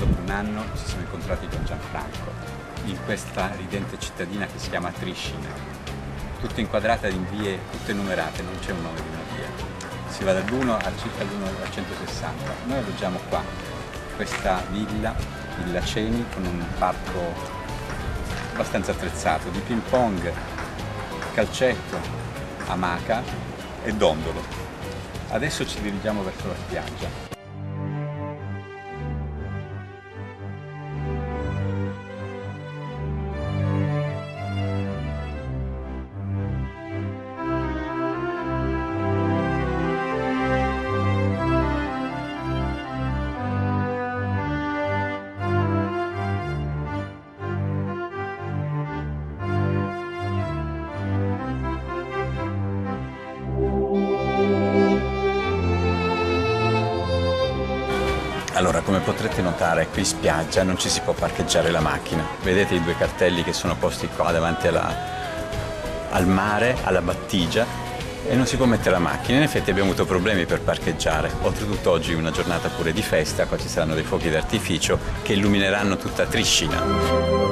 dopo un anno ci siamo incontrati con Gianfranco in questa ridente cittadina che si chiama Triscina, tutta inquadrata in vie tutte numerate, non c'è un nome di una via. Si va dall'1 a circa al 160. Noi alloggiamo qua, questa villa Ceni, con un parco abbastanza attrezzato di ping pong, calcetto, amaca e dondolo. Adesso ci dirigiamo verso la spiaggia. Allora, come potrete notare, qui in spiaggia non ci si può parcheggiare la macchina. Vedete i due cartelli che sono posti qua davanti al mare, alla battigia, e non si può mettere la macchina. In effetti abbiamo avuto problemi per parcheggiare. Oltretutto oggi è una giornata pure di festa, qua ci saranno dei fuochi d'artificio che illumineranno tutta Triscina.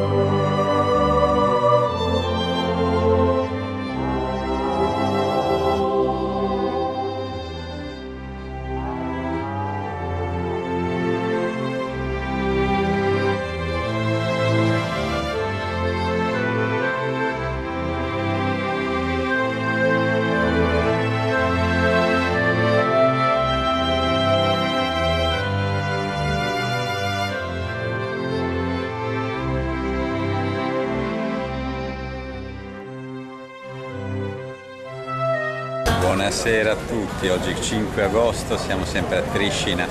Buonasera a tutti, oggi è il 5 agosto, siamo sempre a Triscina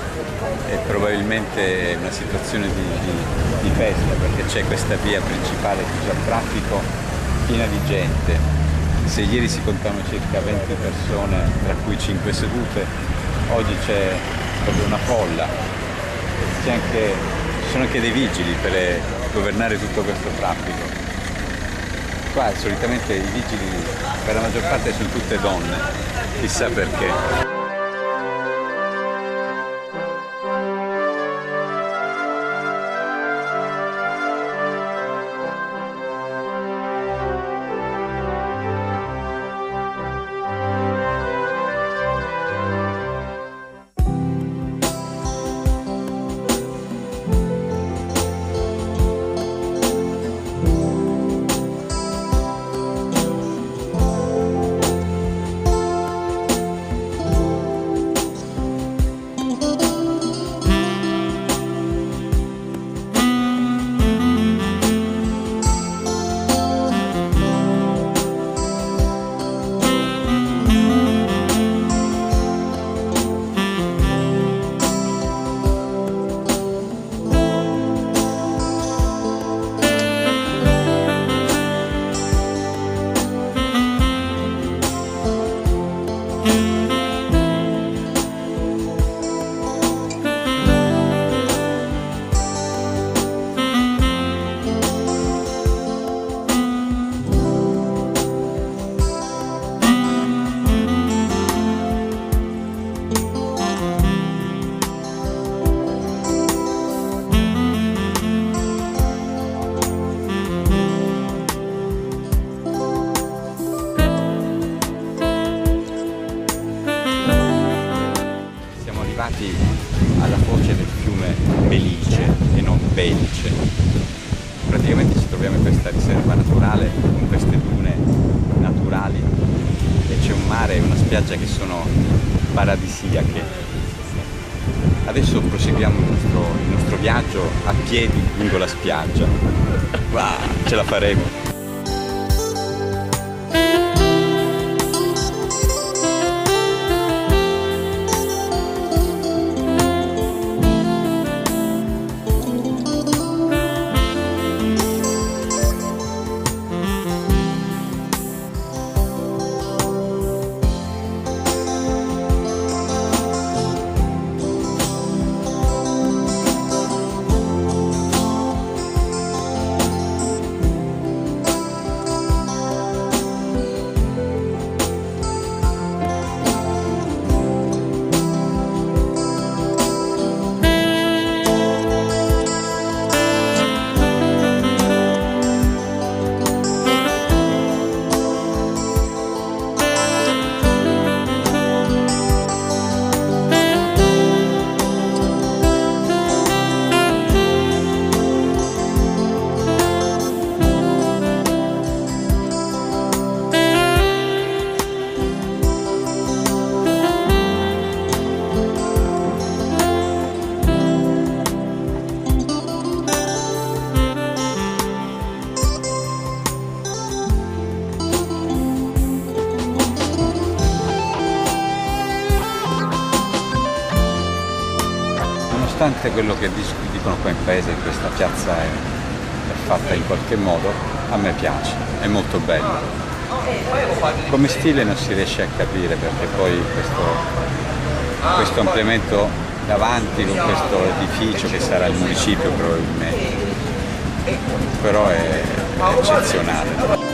e probabilmente è una situazione di festa, perché c'è questa via principale che già traffico piena di gente. Se ieri si contavano circa 20 persone, tra cui 5 sedute, oggi c'è proprio una folla. Ci sono anche dei vigili per governare tutto questo traffico. Qua solitamente i vigili per la maggior parte sono tutte donne, chissà perché. Alla foce del fiume Belice e non Belice. Praticamente ci troviamo in questa riserva naturale con queste dune naturali e c'è un mare e una spiaggia che sono paradisiache. Adesso proseguiamo il nostro viaggio a piedi lungo la spiaggia. Wow, ce la faremo! nonostante quello che dicono qua in paese, che questa piazza è fatta in qualche modo, a me piace, è molto bello. Come stile non si riesce a capire, perché poi questo ampliamento davanti con questo edificio che sarà il municipio probabilmente, però è eccezionale.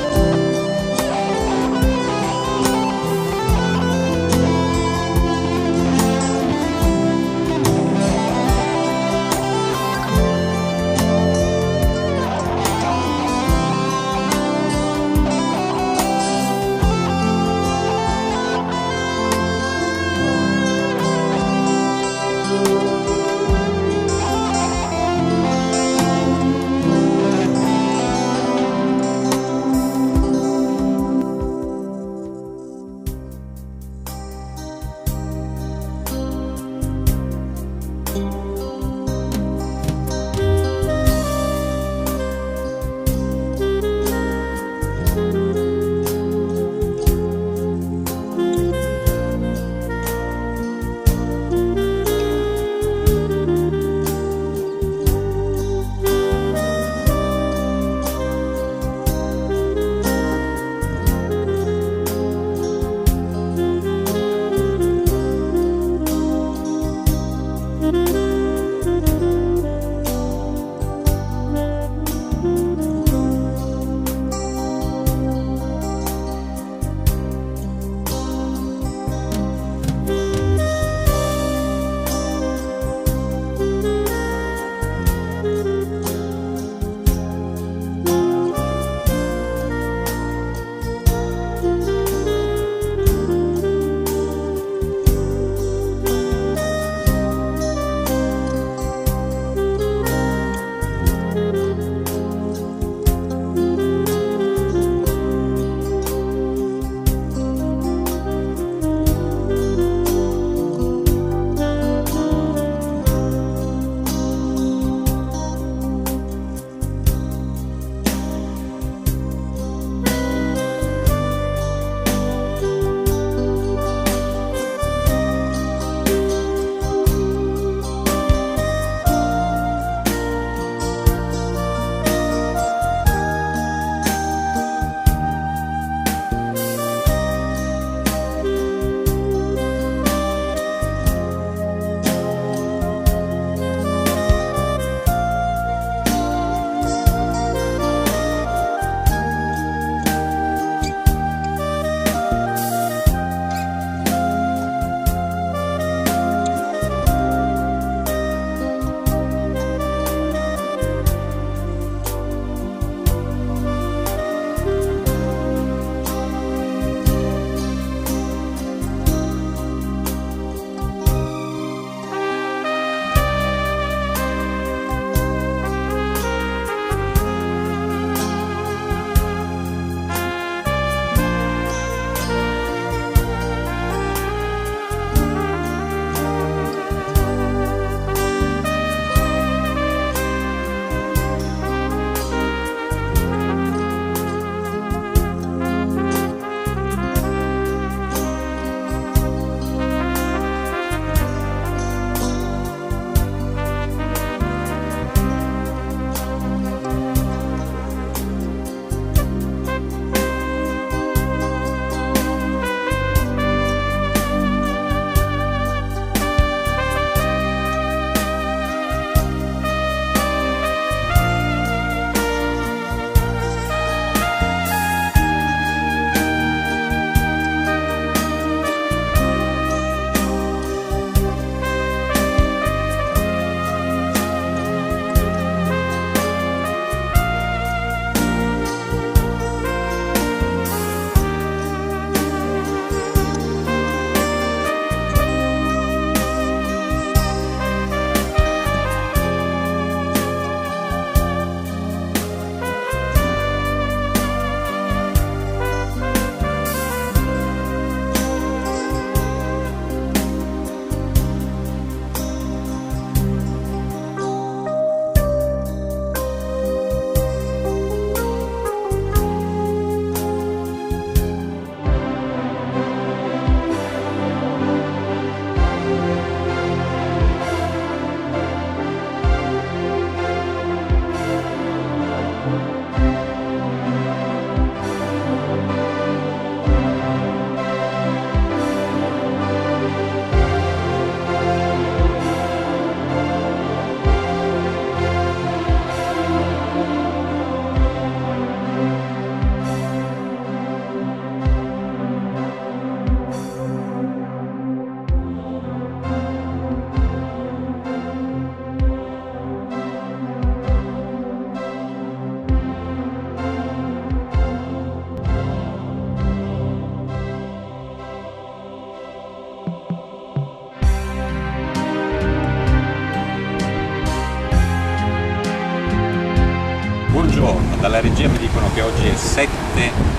dalla regia mi dicono che oggi è il 7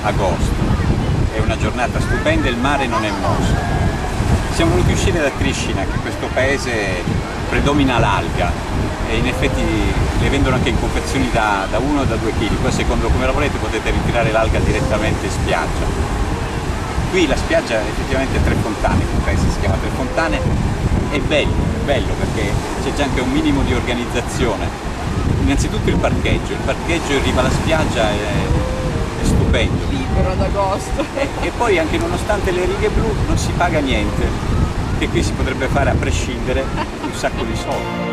agosto, è una giornata stupenda e il mare non è mosso. Siamo voluti uscire da Trishina, che in questo paese predomina l'alga e in effetti le vendono anche in confezioni da 1 o da 2 kg, poi secondo come la volete potete ritirare l'alga direttamente in spiaggia. Qui la spiaggia effettivamente è Tre Fontane, il paese si chiama Tre Fontane, è bello perché c'è già anche un minimo di organizzazione. Innanzitutto il parcheggio in riva alla spiaggia è stupendo. Libero ad agosto. E poi anche nonostante le righe blu non si paga niente, che qui si potrebbe fare a prescindere un sacco di soldi.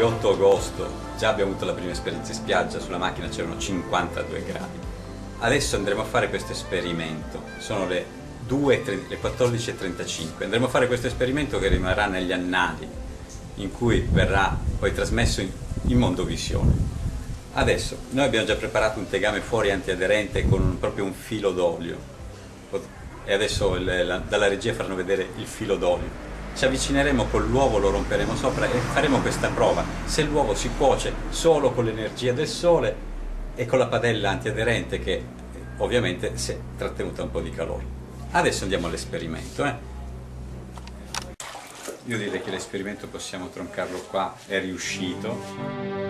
8 agosto già abbiamo avuto la prima esperienza in spiaggia, sulla macchina c'erano 52 gradi. Adesso andremo a fare questo esperimento, sono le 14:35, andremo a fare questo esperimento che rimarrà negli annali, in cui verrà poi trasmesso in mondovisione. Adesso noi abbiamo già preparato un tegame fuori antiaderente con proprio un filo d'olio, e adesso dalla regia faranno vedere il filo d'olio. Ci avvicineremo con l'uovo, lo romperemo sopra e faremo questa prova. Se l'uovo si cuoce solo con l'energia del sole e con la padella antiaderente, che ovviamente si è trattenuta un po' di calore. Adesso andiamo all'esperimento. Io direi che l'esperimento possiamo troncarlo qua, è riuscito.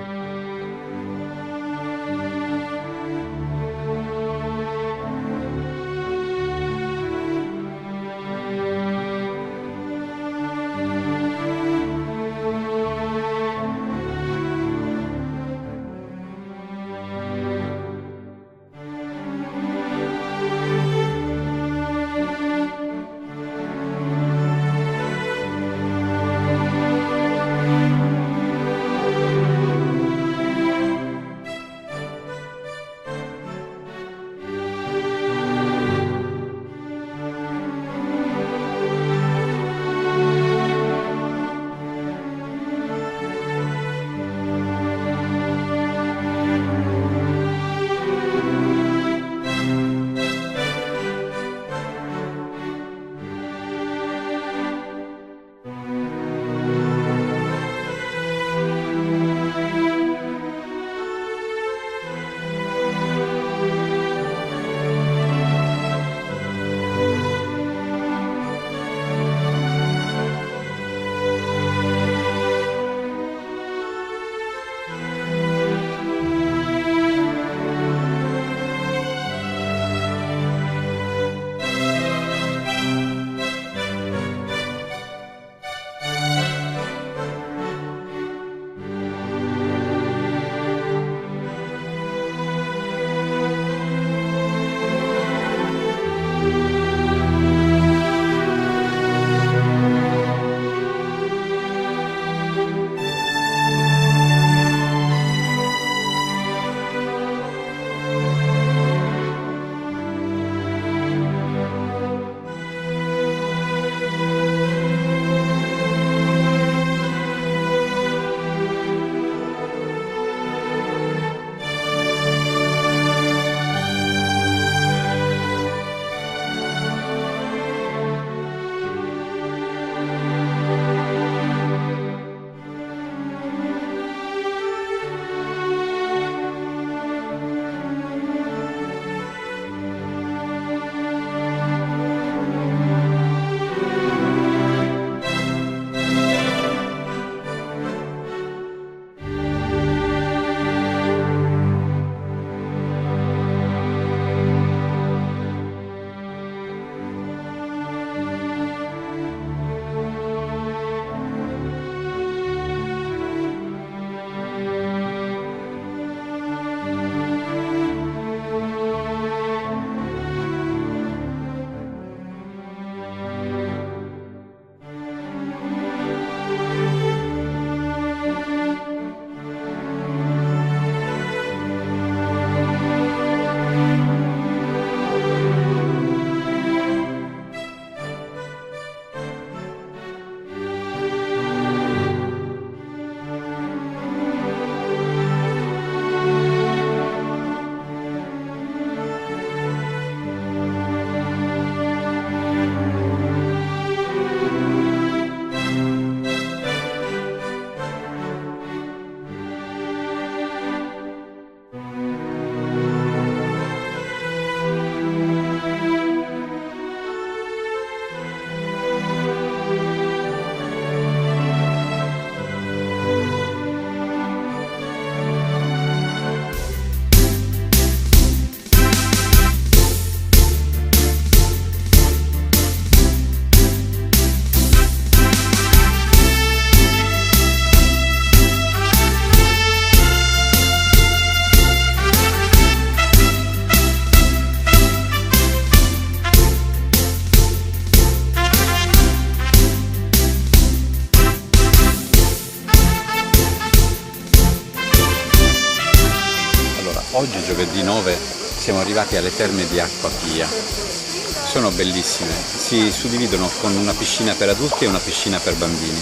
oggi, giovedì 9, siamo arrivati alle terme di Acqua Pia. Sono bellissime, si suddividono con una piscina per adulti e una piscina per bambini.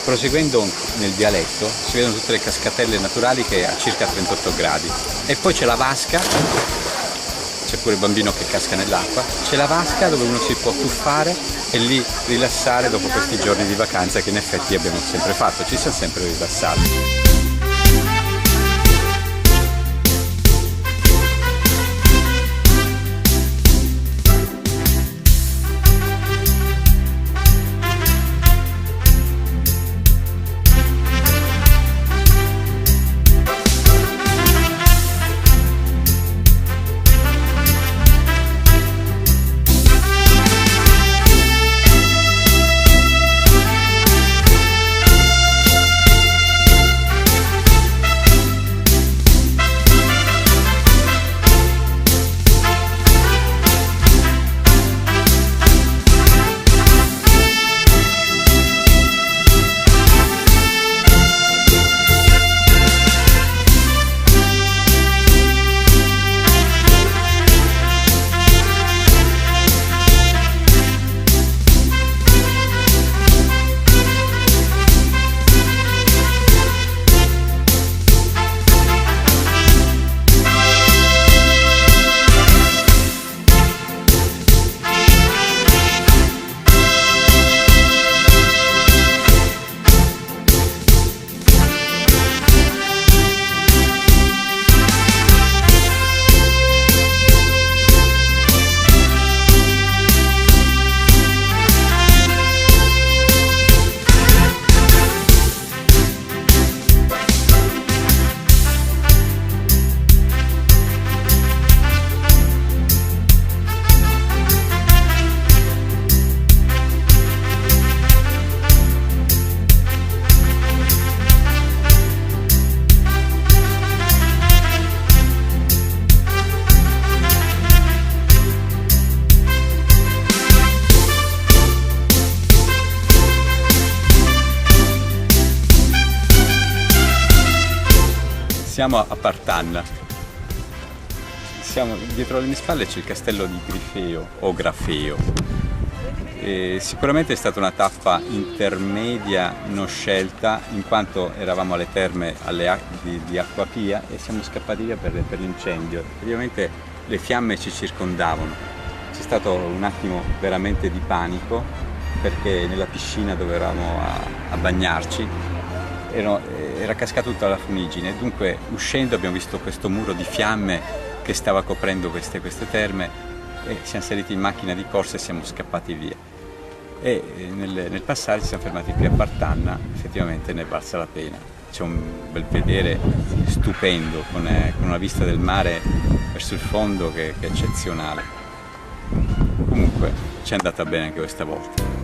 Proseguendo nel vialetto si vedono tutte le cascatelle naturali che a circa 38 gradi. E poi c'è la vasca, c'è pure il bambino che casca nell'acqua, c'è la vasca dove uno si può tuffare e lì rilassare dopo questi giorni di vacanza che in effetti abbiamo sempre fatto, ci siamo sempre rilassati. Siamo a Partanna, dietro alle mie spalle c'è il castello di Grifeo o Grafeo. Sicuramente è stata una tappa intermedia non scelta, in quanto eravamo alle terme di Acqua Pia e siamo scappati via per l'incendio. Ovviamente le fiamme ci circondavano, c'è stato un attimo veramente di panico perché nella piscina dove eravamo a bagnarci era cascata tutta la funigine e dunque uscendo abbiamo visto questo muro di fiamme che stava coprendo queste terme e siamo saliti in macchina di corsa e siamo scappati via. E nel passare ci siamo fermati qui a Partanna, effettivamente ne è valsa la pena. C'è un bel vedere stupendo con una vista del mare verso il fondo che è eccezionale. Comunque ci è andata bene anche questa volta.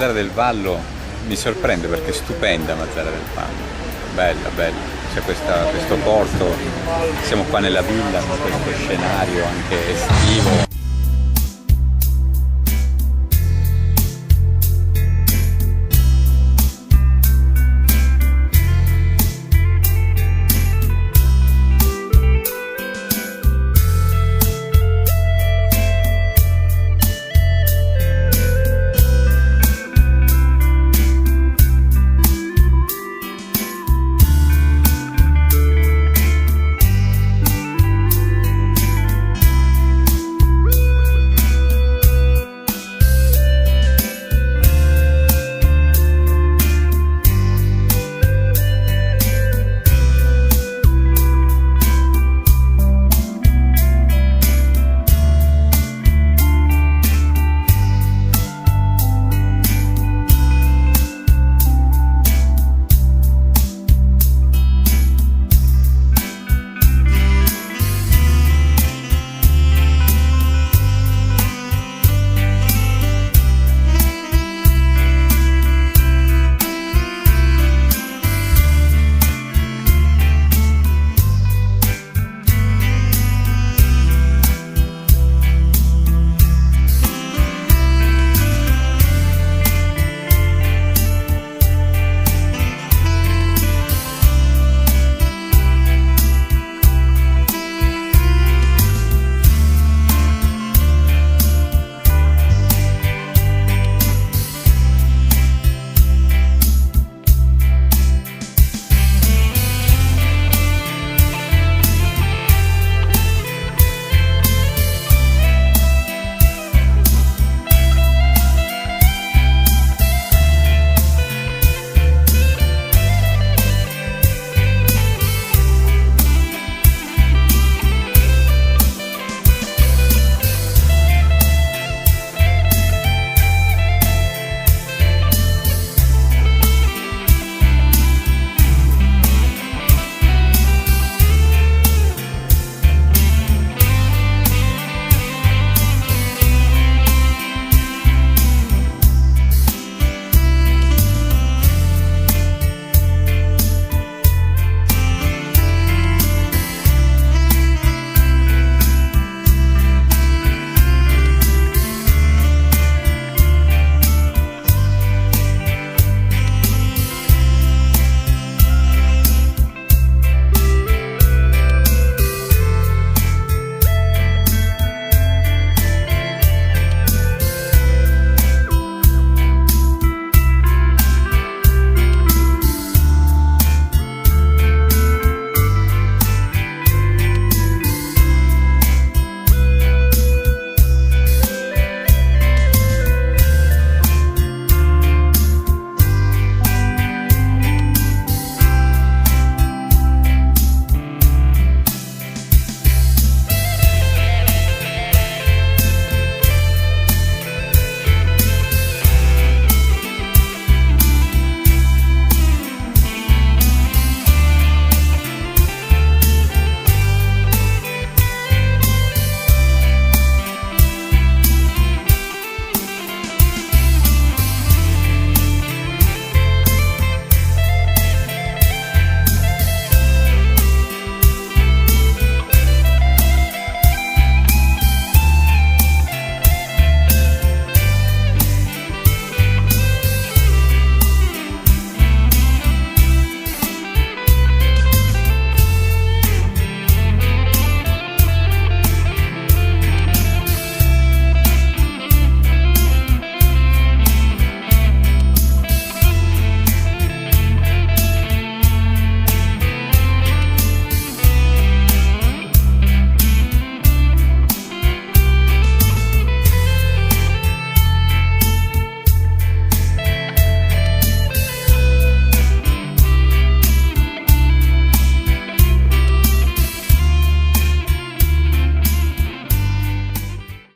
Mazara del Vallo mi sorprende perché è stupenda Mazara del Vallo, bella, bella. C'è questo porto, siamo qua nella villa con questo scenario anche estivo.